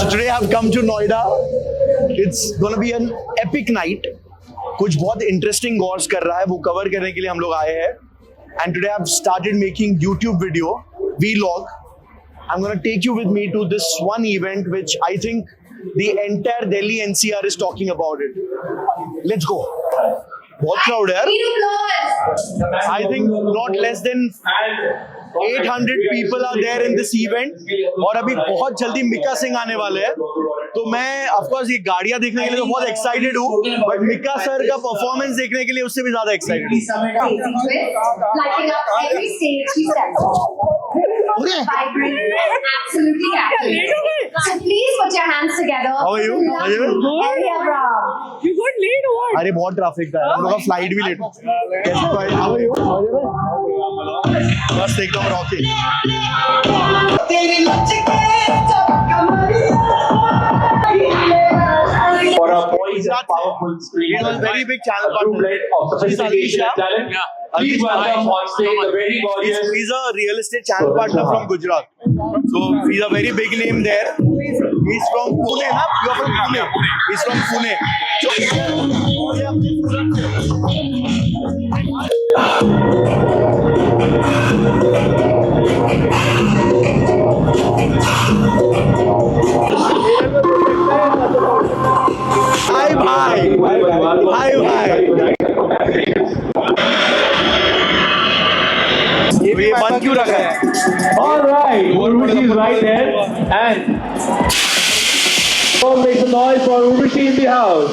So today I've come to Noida. It's gonna be an epic night. कुछ बहुत interesting गॉर्स कर रहा है, वो cover करने के लिए हम लोग आए हैं. And today I've started making YouTube video, vlog. I'm gonna take you with me to this one event which I think the entire Delhi NCR is talking about it. Let's go. बहुत crowd है यार. I think not less than 800 people are there in this event और अभी बहुत जल्दी मिका सिंह आने वाले हैं. तो मैं ऑफ कोर्स ये गाड़ियां देखने के लिए तो बहुत एक्साइटेड हूँ, बट मिका सर का परफॉर्मेंस देखने के लिए उससे भी ज्यादा एक्साइटेड हूँ. Absolutely captivating. So please put your hands together. How are you? Ellie Abraham. You got late or what? अरे बहुत ट्रैफिक था, हम लोग का फ्लाइट भी लेट. कैसे भाई? How are you? बस एकदम rocking. For a poised and powerful screen, He was very big channel partner. of sophistication and talent. Please welcome on stage the very gorgeous. He's a real estate channel partner from Gujarat. So he's a very big name there. He's from Pune, na? You are from Pune. He's from Pune. Hi bhai. Hi bhai. ये बंद क्यों रखा है? All right, Urvashi is right there, and so make some noise for Urvashi in the house.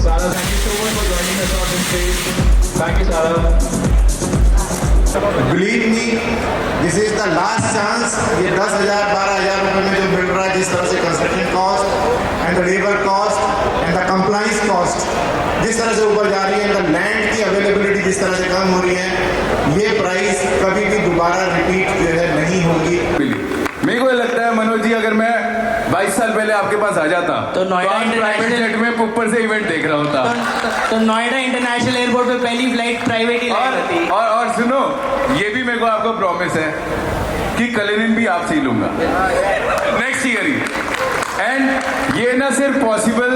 Sarah, thank you so much for joining us on this stage. Thank you, Sarah. Believe me, this is the last chance. ये 10,000 12,000 रुपए में जो मिल रहा है, जिस तरह से construction cost and the labour cost and the compliance cost जिस तरह से ऊपर जा रही है, द लैंड की अवेलेबिलिटी जिस तरह से कम हो रही है, ये प्राइस कभी भी दोबारा रिपीट जो है नहीं होगी. मेरे को लगता है मनोज जी, अगर मैं 22 साल पहले आपके पास आ जाता तो नोएडा आज प्राइवेट जेट में ऊपर से इवेंट देख रहा होता. तो नोएडा इंटरनेशनल एयरपोर्ट पे पहली फ्लाइट प्राइवेट ही लैंड होती. और सुनो, ये भी मेरे को आपको प्रॉमिस है कि कलेनिन भी आपसे ही लूंगा नेक्स्ट ईयर ही. एंड ये ना सिर्फ पॉसिबल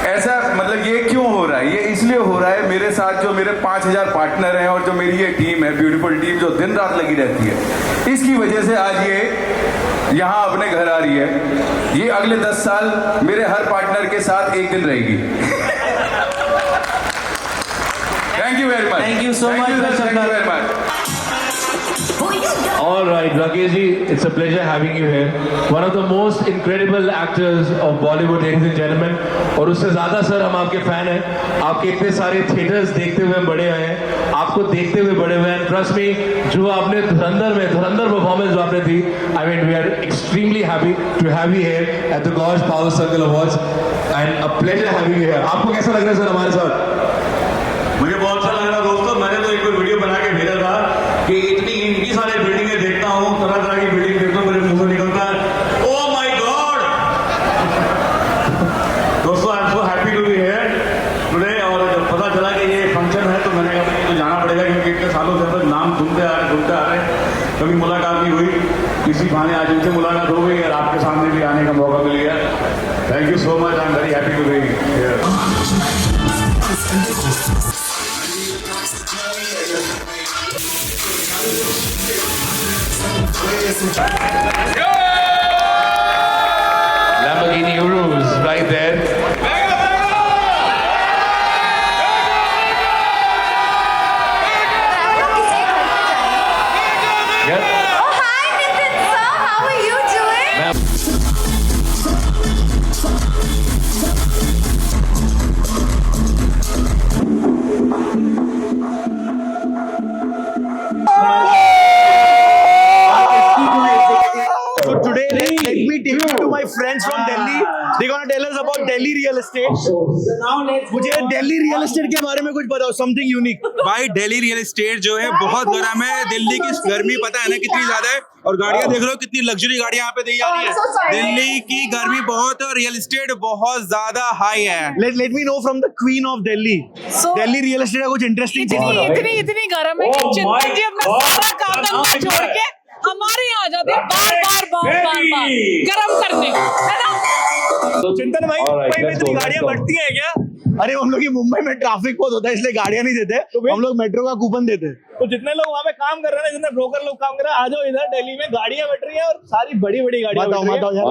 ऐसा, मतलब ये क्यों हो रहा है, ये इसलिए हो रहा है मेरे साथ जो मेरे 5,000 पार्टनर हैं और जो मेरी ये टीम है, ब्यूटीफुल टीम जो दिन रात लगी रहती है, इसकी वजह से आज ये यहाँ अपने घर आ रही है. ये अगले 10 साल मेरे हर पार्टनर के साथ एक दिन रहेगी. Thank you very much. Thank you so much, Thank you very much. All right, Rakesh ji, it's a pleasure having you here. One of the most incredible actors of Bollywood, ladies and gentlemen. और उससे ज़्यादा sir हम आपके fan हैं. आपके इतने सारे theatres देखते हुए हम बड़े हुए हैं, आपको देखते हुए बड़े हुए हैं. ट्रस्ट मी, जो आपने धुरंधर परफॉर्मेंस जो आपने दी, I mean we are extremely happy to have you here at the Gorge Power Circle Awards and a pleasure having you here. आपको कैसा लग रहा है सर हमारे साथ? मुझे बहुत अच्छा लग रहा दोस्तों. मैंने तो एक वीडियो बना के भेजा था कि इतनी सारी बिल्डिंगें देखता हूँ, तरह तरह की बिल्डिंग देखता हूँ, मेरे मुंह से निकलता है ओह माय गॉड. दोस्तों I am so happy to be here today. और जब पता चला कि ये फंक्शन है तो मैंने कहा तो जाना पड़ेगा, क्योंकि इतने सालों से तक नाम सुनते आ रहे, कभी मुलाकात नहीं हुई. किसी बहाने आज इनसे मुलाकात हो गई और आपके सामने भी आने का मौका मिल गया. Thank you so much. I am very happy to be here. Lamborghini Urus right there. Yep. Oh, hi, Nitin sir. How are you doing? So today let me take you to my friends from Delhi. देखो They're gonna tell us about Delhi real estate. मुझे Delhi real estate के बारे में कुछ बताओ, something unique. भाई Delhi real estate जो है बहुत गर्म है। दिल्ली की गर्मी पता है ना कितनी ज्यादा है, और गाड़ियां देख लो कितनी लग्जरी गाड़ियां यहाँ पे दी जा रही है। दिल्ली की गर्मी बहुत है और रियल एस्टेट बहुत ज्यादा हाई है। Let me know from the queen of Delhi. So- Delhi real estate का कुछ इंटरेस्टिंग चीज बताओ. इतनी गर्म है कि चिंतन जी अपना सारा काम धंधा छोड़ के हमारे यहाँ आ जाते हैं बार गर्म करने, है ना? चिंतन भाई, मुंबई में इतनी गाड़ियां बढ़ती हैं क्या? अरे हम लोग की मुंबई में ट्रैफिक बहुत होता है इसलिए गाड़ियां नहीं देते, हम लोग मेट्रो का कूपन देते हैं. तो जितने लोग वहाँ पे काम कर रहे हैं, जितने ब्रोकर लोग काम कर रहे हैं, आ जाओ इधर. दिल्ली में गाड़ियां बढ़ रही है और सारी बड़ी बड़ी गाड़ियां बताओ बढ़ रही बताओ हैं. यार,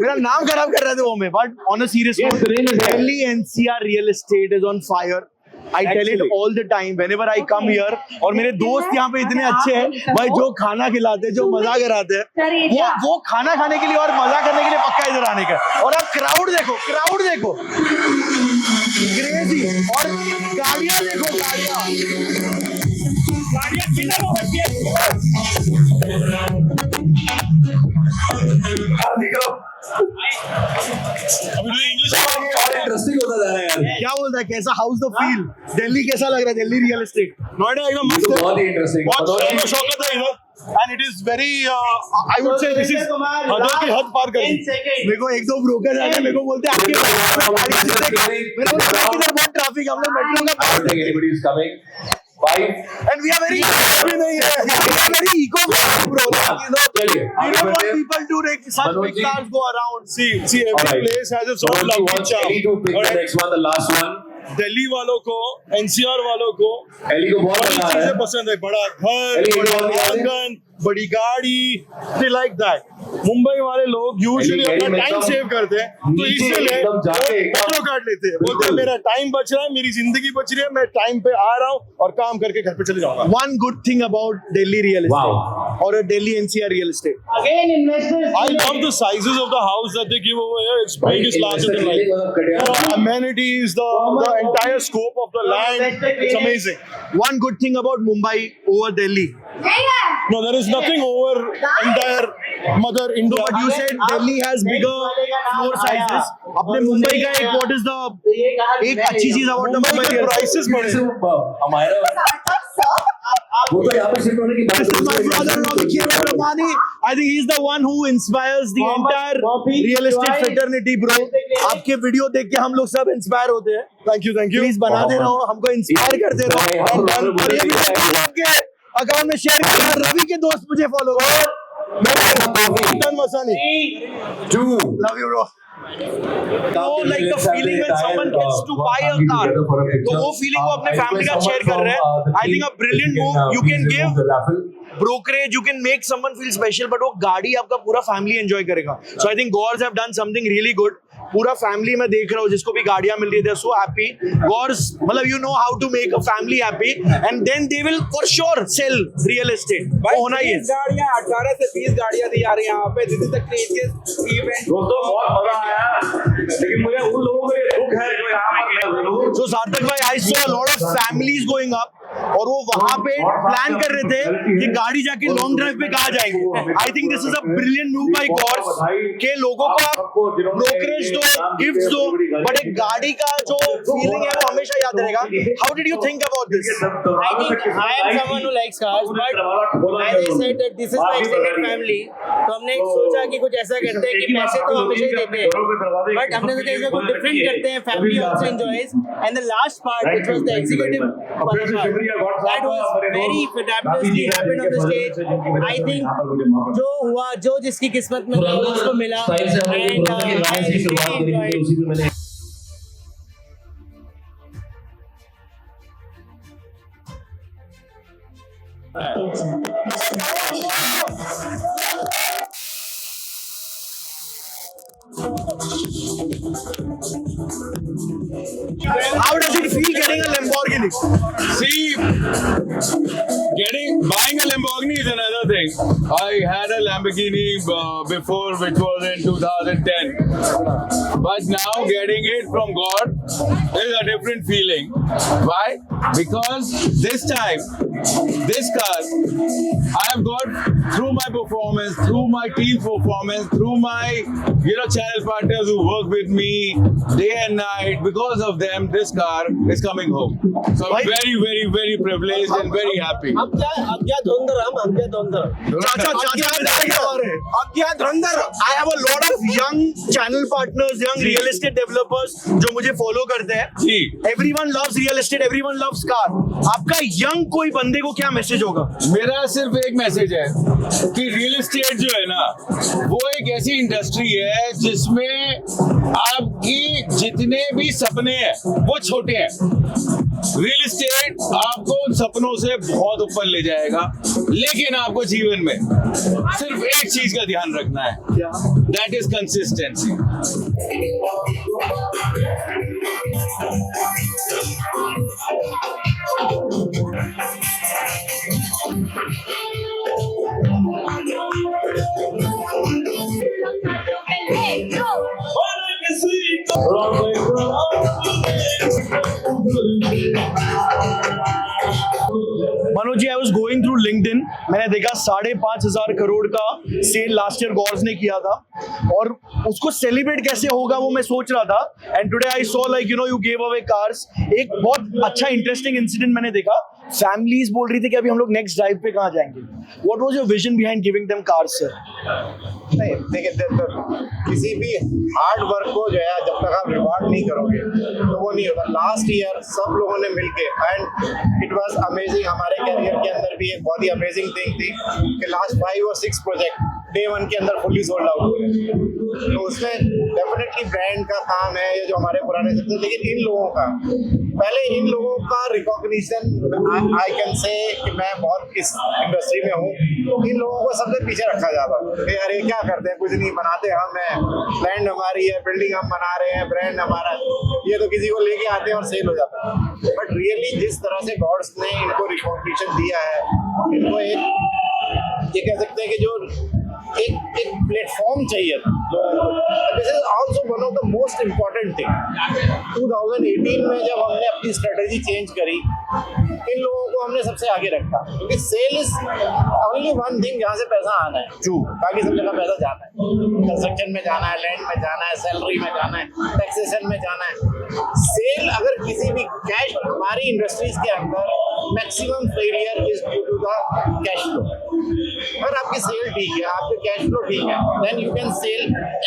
मेरा नाम खराब कर रहे थे वो में. But on a serious note, Delhi NCR real estate is on fire. I tell it all the time whenever I come here. और मेरे दोस्त यहाँ पे इतने अच्छे हैं भाई, जो खाना खिलाते हैं, जो मजा कराते हैं, वो खाना खाने के लिए और मजा करने के लिए पक्का इधर आने का. और आप क्राउड देखो क्रेजी, और गाड़ियां देखो, गाड़ियां किधर हो रही इंटरेस्टिंग होता जा रहा है यार. क्या बोलता है, कैसा हाउस द फील, दिल्ली कैसा लग रहा है, दिल्ली रियल एस्टेट? नोएडा एकदम मस्त है. बहुत ही इंटरेस्टिंग. बहुत शौकत है इधर. And it is very, I would say this is हदों की हद पार कर दी. मेरे को एक दो ब्रोकर आके मेरे को बोलते हैं आपके मेरे को बहुत ट्रैफिक, हम लोग मेट्रो का Anybody is coming. 5. and we are very नहीं है, we are very eco bro. चलिए. We don't want people to take such big cars go around. See, every place has its own lucky charm. Ellie to pick the next one, the last one. Delhi वालों को, NCR वालों को Ellie को बहुत बड़ी पसंद है. चीजें पसंद है. बड़ा घर, Ellie, बड़ा Ellie, आंगन, बड़ी गाड़ी, they like that. मुंबई वाले लोग यूजुअली Ellie, अपना Ellie, टाइम एकदम सेव करते हैं, तो नीचे इसलिए एकदम जाके एकदम- मेट्रो कार्ड लेते हैं. बोलते हैं मेरा टाइम बच रहा है, मेरी जिंदगी बच रही है, मैं टाइम पे आ रहा हूँ और काम करके घर पे चले जाऊंगा. One good thing about Delhi real estate Wow. or a Delhi NCR real estate. I love the sizes of the house that they give over here. It's big, it's larger than life. The amenities, the entire scope of the land, it's amazing. One good thing about Mumbai over Delhi. No, there is nothing over entire Mother India. But you said Delhi has bigger floor sizes. अपने मुंबई का एक what is the एक अच्छी चीज about the Mumbai Mumbai के real estate? prices बढ़े. हमारा वो तो यहाँ पे शिफ्ट होने की बात This is my brother Rocky Ramani. I think he's the one who inspires the entire real estate fraternity, bro. आपके वीडियो देख के हम लोग सब इंस्पायर होते हैं. Thank you, thank you. Please बनाते रहो, हमको इंस्पायर करते रहो. और ये भी आपके अकाउंट में शेयर करना. रवि के दोस्त मुझे फॉलो करो. Done, Masani. 2. Love you, bro. तो like the feeling when someone gets to buy a car, तो वो feeling को अपने family का share कर रहे हैं. I think a brilliant move. You can give brokerage, you can make someone feel special, but वो गाड़ी आपका पूरा family enjoy करेगा. So I think Gores have done something really good. पूरा फैमिली में देख रहा हूँ जिसको भी गाड़ियां मिल रही है, सो हैप्पी. Gores, मतलब you know how to make a family happy, and then they will for sure sell real estate. वो होना ही है. गाड़ियां 18 से 20 गाड़ियां दी जा रही हैं यहाँ पे. This is the craziest event. दोस्तों बहुत मजा आया, लेकिन मुझे उन लोगों के लिए दुख है जो यहाँ पर So सार्थक भाई, I saw a lot of families going up, और वो वहां पे प्लान कर रहे थे कि गाड़ी जाके लॉन्ग ड्राइव पे कहाँ जाएंगे. I think this is a brilliant move by Gaurs के लोगों को आप ब्रोकरेज दो, गिफ्ट्स दो, बट एक गाड़ी का जो फीलिंग है वो हमेशा याद रहेगा. How did you think about this? I think I am someone who likes cars, but as I said that this is my extended family, तो हमने सोचा कि कुछ ऐसा करते हैं कि पैसे तो हमेशा ही देते हैं, but हमने सोचा इसमें कुछ डिफरेंट करते हैं. Family also enjoys, and the last part, which was the executive part, that was very fabulously happened on the stage. I think जो हुआ, जो जिसकी किस्मत में था उसको मिला, and I really enjoyed. How does it feel getting a Lamborghini? See, buying a Lamborghini is another thing. I had a Lamborghini before, which was in 2010. But now getting it from God is a different feeling. Why? Because this time, this car, I have got through my performance, through my team's performance, through my channel partners who work with me day and night, because of them, this car is coming home. So I'm very, very, very privileged and very happy. I have a lot of young channel partners, young real estate developers जो मुझे follow करते हैं. जी. Everyone loves real estate, everyone loves car. आपका young कोई बंदे को क्या message होगा? मेरा सिर्फ एक मैसेज है कि रियल एस्टेट जो है ना, वो एक ऐसी इंडस्ट्री है जिसमें आपकी जितने भी सपने हैं वो छोटे हैं. रियल एस्टेट आपको उन सपनों से बहुत ऊपर ले जाएगा, लेकिन आपको जीवन में सिर्फ एक चीज का ध्यान रखना है, that is consistency. Manoj ji, I was going through LinkedIn, मैंने देखा 5,500 करोड़ का सेल लास्ट ईयर गॉर्स ने किया था, और उसको सेलिब्रेट कैसे होगा वो मैं सोच रहा था. And today I saw like you give away cars. एक बहुत अच्छा इंटरेस्टिंग इंसिडेंट मैंने देखा. फैमिलीज बोल रही थी कि अभी हम लोग नेक्स्ट ड्राइव पे कहाँ जाएंगे. What was your vision behind giving them cars, sir? नहीं, देखिए, किसी भी हार्ड वर्क को जो है जब तक आप रिवॉर्ड नहीं करोगे तो वो नहीं होगा. लास्ट ईयर सब लोगों ने मिलके, एंड इट वाज अमेजिंग. हमारे कैरियर के अंदर भी एक बहुत ही अमेजिंग थिंग थी कि लास्ट 5 और 6 प्रोजेक्ट डे 1 के अंदर फुल्ली सोल्ड आउट हुए. तो उसमें डेफिनेटली ब्रांड का काम है, ये जो हमारे पुराने सकते हैं, लेकिन इन लोगों का पहले इन लोगों का रिकॉग्निशन आई कैन से कि मैं बहुत इस इंडस्ट्री में हूँ. इन लोगों को सबसे पीछे रखा जाता है. यार ये क्या करते हैं, कुछ नहीं बनाते हम हैं, लैंड हमारी है, बिल्डिंग हम बना रहे हैं, ब्रांड हमारा, ये तो किसी को लेके आते हैं और सेल हो जाता है. बट रियली जिस तरह से गॉड्स ने इनको रिकॉग्निशन दिया है, इनको एक ये कह सकते हैं कि जो एक प्लेटफॉर्म चाहिए लोगों को. This is also one of the most important thing. 2018 में जब हमने अपनी स्ट्रेटेजी चेंज करी, इन लोगों को हमने सबसे आगे रखा, क्योंकि sale is only one thing जहाँ से पैसा आना है. ट्रू, बाकी सब जगह पैसा जाना है. कंस्ट्रक्शन में जाना है, लैंड में जाना है, सैलरी में जाना है, टैक्सेशन में जाना है. सेल अगर किसी भी कैश, हमारी इंडस्ट्रीज के अंदर maximum failure is due to the cash flow. अगर आपकी सेल ठीक है, आपके कैश फ्लो ठीक है, then you can sell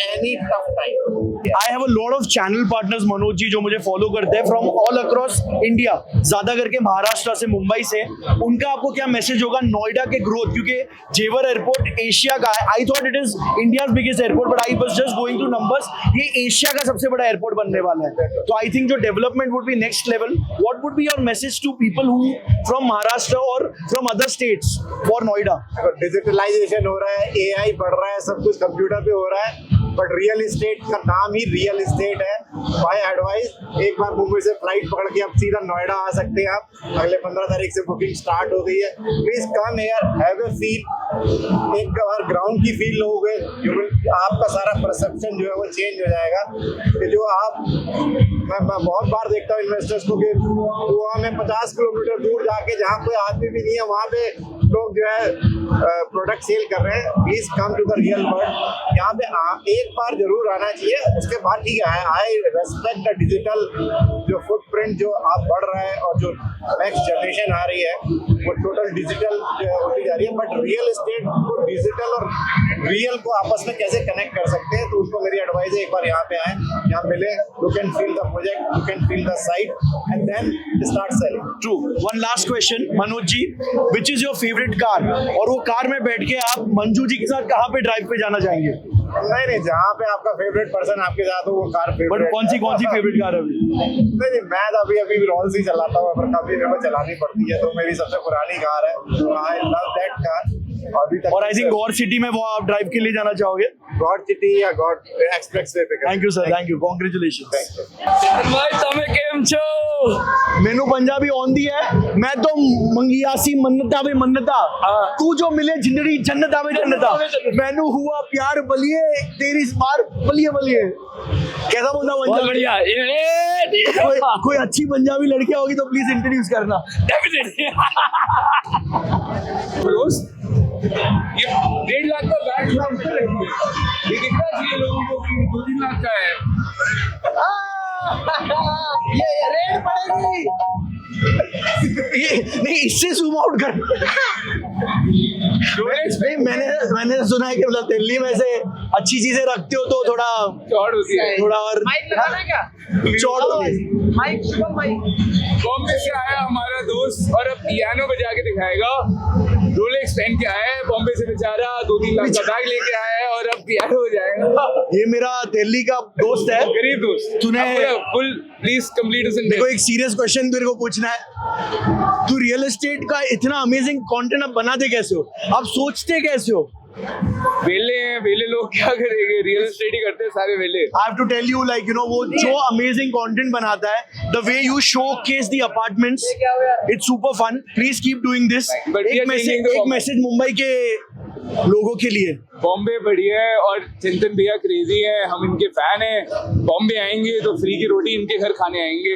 any tough time. I have a lot of channel partners, Manoj ji, जो मुझे फॉलो करते हैं फ्रॉम ऑल अक्रॉस इंडिया, ज्यादा करके महाराष्ट्र से, मुंबई से. उनका आपको क्या मैसेज होगा नोएडा के ग्रोथ, क्योंकि जेवर एयरपोर्ट एशिया का है. I thought it is India's biggest airport, but I was just going through numbers. ये एशिया का सबसे बड़ा एयरपोर्ट बनने वाला है. तो आई थिंक जो development would be next level. What would be your message to people who from Maharashtra और from other states for Noida? Digitalisation हो रहा है, AI बढ़ रहा है, सब कुछ कंप्यूटर पे हो रहा है, बट रियल इस्टेट का नाम ही रियल इस्टेट है. बाय एडवाइस, एक बार मुंबई से फ्लाइट पकड़ के आप सीधा नोएडा आ सकते हैं. आप अगले 15 तारीख से बुकिंग स्टार्ट हो गई है. Please come here, have a feel. एक बार ग्राउंड की फील लोगे, आपका सारा परसेप्शन जो है वो चेंज हो जाएगा. कि जो आप, मैं बहुत बार देखता हूँ इन्वेस्टर्स को कि गोवा में 50 किलोमीटर दूर जाके, जहाँ कोई आदमी भी नहीं है, वहाँ पे लोग जो है प्रोडक्ट सेल कर रहे हैं. Please come to the real world. यहाँ पे एक बार जरूर आना चाहिए. उसके बाद ठीक है, आई रेस्पेक्ट द डिजिटल जो फुटप्रिंट जो आप बढ़ रहा है, और जो नेक्स्ट जनरेशन आ रही है वो टोटल डिजिटल होती जा रही है. बट रियल एस्टेट को डिजिटल और रियल को आपस में कैसे कनेक्ट कर सकते हैं, तो उसको मेरी एडवाइस है, एक बार यहाँ पे आए, यहाँ मिले, you can feel the project, you can feel the site, and then start selling. True. One last question, Manoj ji, which is your favourite car, और वो कार में बैठ के आप मंजू जी के साथ कहाँ पे ड्राइव पे जाना चाहेंगे? नहीं, जहाँ पे आपका फेवरेट पर्सन आपके साथ हो वो कार फेवरेट. बट कौन सी फेवरेट कार है अभी? नहीं, मैं तो अभी रोल्स ही चलाता हूँ, पर कभी मेरे को चलानी पड़ती है, तो मेरी सबसे पुरानी कार है. I love that car. अभी तक. और आई थिंक गौर सिटी में वो आप ड्राइव के लिए जाना चाहोगे? गॉड सिटी या गॉड एक्सप्रेसवे पे. Thank you sir, thank you, congratulations. भाई તમે કેમ છો? मेनू पंजाबी ओंदी है. मैं तो मंगियासी मन्नता वे मन्नता, तू जो मिले जिंदड़ी जन्नत आवे जन्नता. मैनू हुआ प्यार बलिए, तेरी मार बलिए बलिए. कैसा बोलता पंजाबी? बढ़िया. कोई अच्छी पंजाबी लड़की होगी तो प्लीज इंट्रोड्यूस करना. ये 1.5 लाख का बैग था ऊपर रखिए, ये कितना चाहिए लोगों को कि 2-3 लाख का है। ये रेड पड़ेगी। ये नहीं, इससे जूम आउट कर। नहीं, मैंने सुना है कि मतलब दिल्ली में से अच्छी चीजें रखते हो तो थोड़ा चौड़ होती है। थोड़ा और माइक लगाना है क्या? चौड़ होती है। Mic Shubham mic. बॉम्बे से आया हमारा दोस्त और अब पियानो बजा के दिखाएगा। रोलेक्स पहन के आया है बॉम्बे से बेचारा, 2-3 लाख का बैग लेके आया है और अब पियानो हो जाएगा। ये मेरा दिल्ली का दोस्त है। गरीब दोस्त, तूने फुल प्लीज कंप्लीट मेरे को एक सीरियस क्वेश्चन तेरे को पूछना है। तू रियल एस्टेट का इतना अमेजिंग कंटेंट अब बनाते कैसे हो? आप सोचते कैसे हो? वेले हैं, वेले लोग क्या करेंगे, रियल एस्टेट ही करते हैं सारे वेले। I have to tell you, like, you know, वो जो amazing content बनाता है, the way you showcase the apartments, it's super fun. Please keep doing this. But we are changing the एक format. मैसेज मुंबई के लोगों के लिए। बॉम्बे बढ़िया है और चिंतन भैया क्रेजी है, हम इनके फैन हैं। बॉम्बे आएंगे तो फ्री की रोटी इनके घर खाने आएंगे।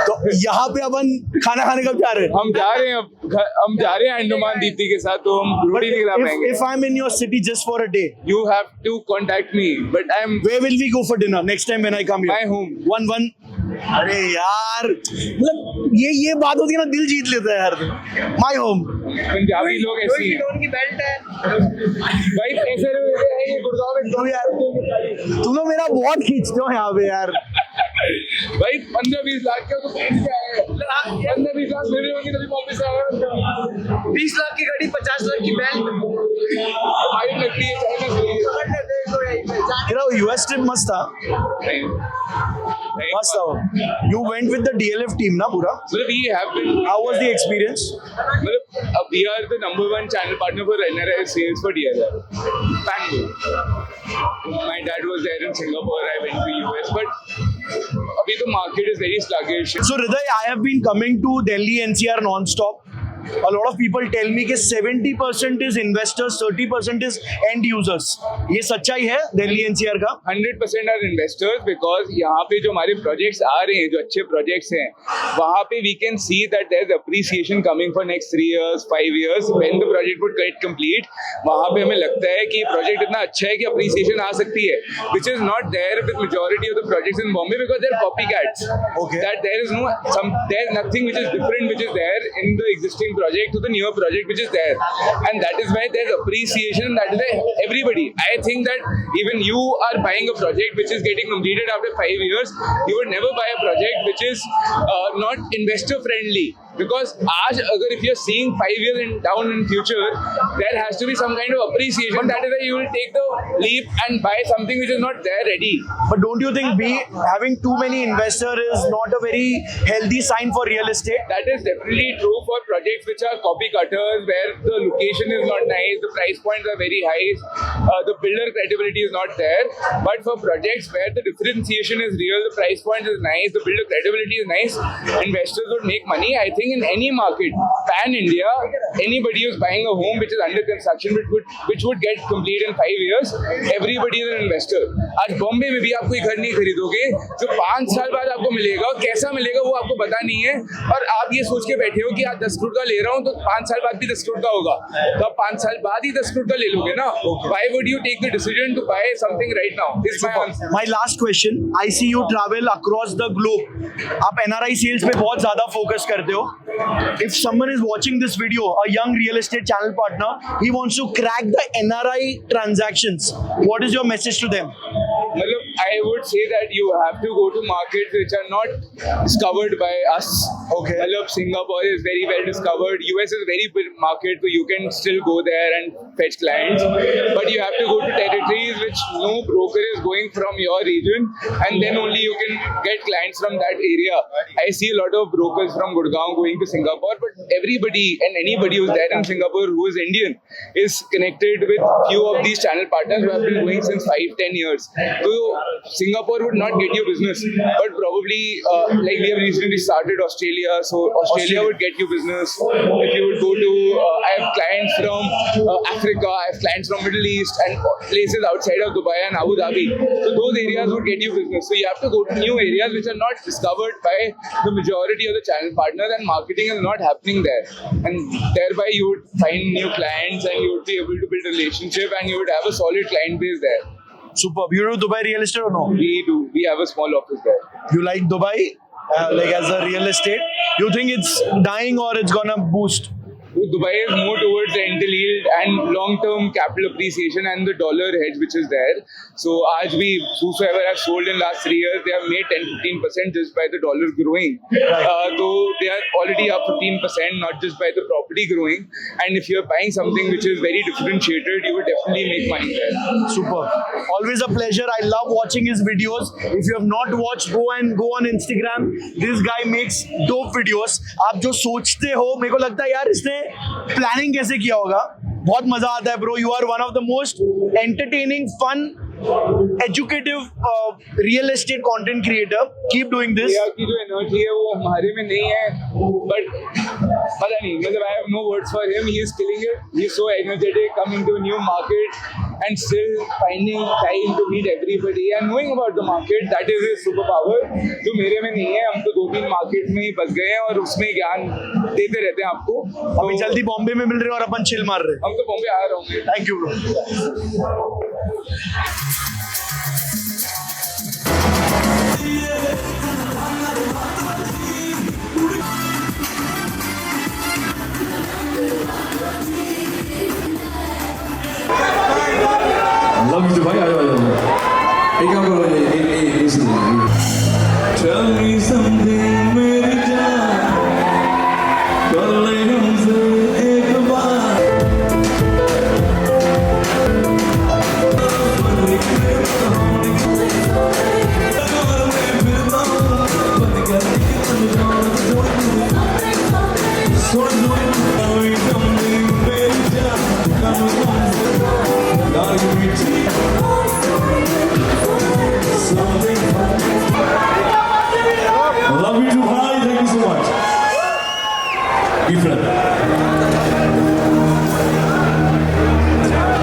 तो यहाँ पे अपन खाना खाने कब जा रहे हैं? हम जा रहे हैं अब, हम जा रहे हैं अंडमान दीप्ति के साथ, तो हम रोटी नहीं खिला पाएंगे। If I'm in your city just for a day, You have to contact me, but I'm where will we go for dinner next time when I come here? My home. One. अरे यार, मतलब ये बात होती है ना, दिल जीत लेता है यार। My home. पंजाबी लोग ऐसे ही हैं। टोन की बेल्ट है। भाई पैसे लेते हैं ये गुड़गांव में तुम यार, तुम लोग मेरा बहुत खींचते हो यहाँ पे यार। भाई 15-20 लाख का तो पहन के आए हैं। 15-20 लाख मेरे होंगे तभी बॉम्बे से आया। 20 लाख की गाड़ी, 50 लाख की बेल्ट। फाइल लगती है, चाइना से। तेरा US ट्रिप मस्त था। मस्त था। You went with the DLF team ना पूरा? मतलब we have been, How was the experience? मतलब we are the #1 channel partner for NRI sales for DLF. Bangalore. My dad was there in Singapore. I went to US, but अभी तो market is very sluggish. So Hriday, I have been coming to Delhi NCR non-stop. A lot of people tell me कि 70% is investors, 30% is end users. ये सच्चाई है Delhi NCR का? 100% are investors because यहाँ पे जो हमारे projects आ रहे हैं, जो अच्छे projects हैं, वहाँ पे we can see that there is appreciation coming for next 3 years, 5 years when the project would get complete. वहाँ पे हमें लगता है कि project इतना अच्छा है कि appreciation आ सकती है, which is not there with majority of the projects in Bombay because they are copycats. Okay. That there is nothing which is different which is there in the existing project to the newer project which is there, and that is why there's appreciation. That is why everybody, I think that even you are buying a project which is getting completed after 5 years, you would never buy a project which is not investor friendly. Because आज अगर if you're seeing 5 years down in future, there has to be some kind of appreciation. That is why you will take the leap and buy something which is not there ready. But don't you think having too many investors is not a very healthy sign for real estate? That is definitely true for projects which are copy cutters, where the location is not nice, the price points are very high, the builder credibility is not there. But for projects where the differentiation is real, the price point is nice, the builder credibility is nice, investors would make money. I think in any market, pan India, anybody who's buying a home which is under construction, which would get complete in 5 years, everybody is an investor. आज बॉम्बे में भी आप कोई घर नहीं खरीदोगे जो 5 साल बाद आपको मिलेगा, और कैसा मिलेगा वो आपको पता नहीं है, और आप ये सोच के बैठे हो कि आज 10 करोड़ का ले रहा हूँ तो 5 साल बाद भी 10 करोड़ का होगा, तो आप 5 साल बाद ही 10 करोड़ का ले लोगे ना. Why would you take the decision to buy something right now? Is my answer. My last question, I see you travel across the globe. आप NRI sales पे बहुत ज़्यादा focus करते हो. If someone is watching this video, a young real estate channel partner, he wants to crack the NRI transactions, what is your message to them? I would say that you have to go to markets which are not discovered by us. Okay. Singapore is very well discovered. US is a very big market, so you can still go there and fetch clients. But you have to go to territories which no broker is going from your region, and then only you can get clients from that area. I see a lot of brokers from Gurgaon going to Singapore, but everybody and anybody who's there in Singapore who is Indian is connected with few of these channel partners who have been going since 5-10 years. So Singapore would not get you business, but probably like we have recently started Australia, so Australia would get you business. If you would go to, I have clients from Africa, I have clients from Middle East and places outside of Dubai and Abu Dhabi. So those areas would get you business. So you have to go to new areas which are not discovered by the majority of the channel partners, and marketing is not happening there. And thereby you would find new clients and you would be able to build a relationship and you would have a solid client base there. Superb. You do Dubai real estate or no? We do. We have a small office there. You like Dubai, like as a real estate? You think it's dying or it's gonna boost? Dubai is more towards rental yield and long-term capital appreciation and the dollar hedge which is there. So, whosoever have sold in last 3 years, they have made 10-15% just by the dollar growing. So they are already up 15%, not just by the property growing. And if you're buying something which is very differentiated, you will definitely make money there. Super. Always a pleasure. I love watching his videos. If you have not watched, go on Instagram. This guy makes dope videos. आप जो सोचते हो, मेरे को लगता है यार इसने प्लानिंग कैसे किया होगा. बहुत मजा आता है bro. You are one of the most entertaining, fun, educative real estate content creator. Keep doing this. की जो एनर्जी है वो हमारे में नहीं है, बट पता नहीं, मतलब I have no words for him. He is killing it. He is so energetic, coming to new market and still finding time to meet everybody and knowing about the market. That is his superpower, जो मेरे में नहीं है. हम तो 2-3 market में ही बस गए हैं और उसमें ज्ञान देते रहते हैं आपको. अभी जल्दी बॉम्बे में मिल रहे हैं और अपन चिल मार रहे हैं. हम तो बॉम्बे आ रहे होंगे. Thank you bro. Love you, Dubai. एक काम करो, Tell me something, मेरी जान, कर ले हमसे एक बार. Gotta give me tea.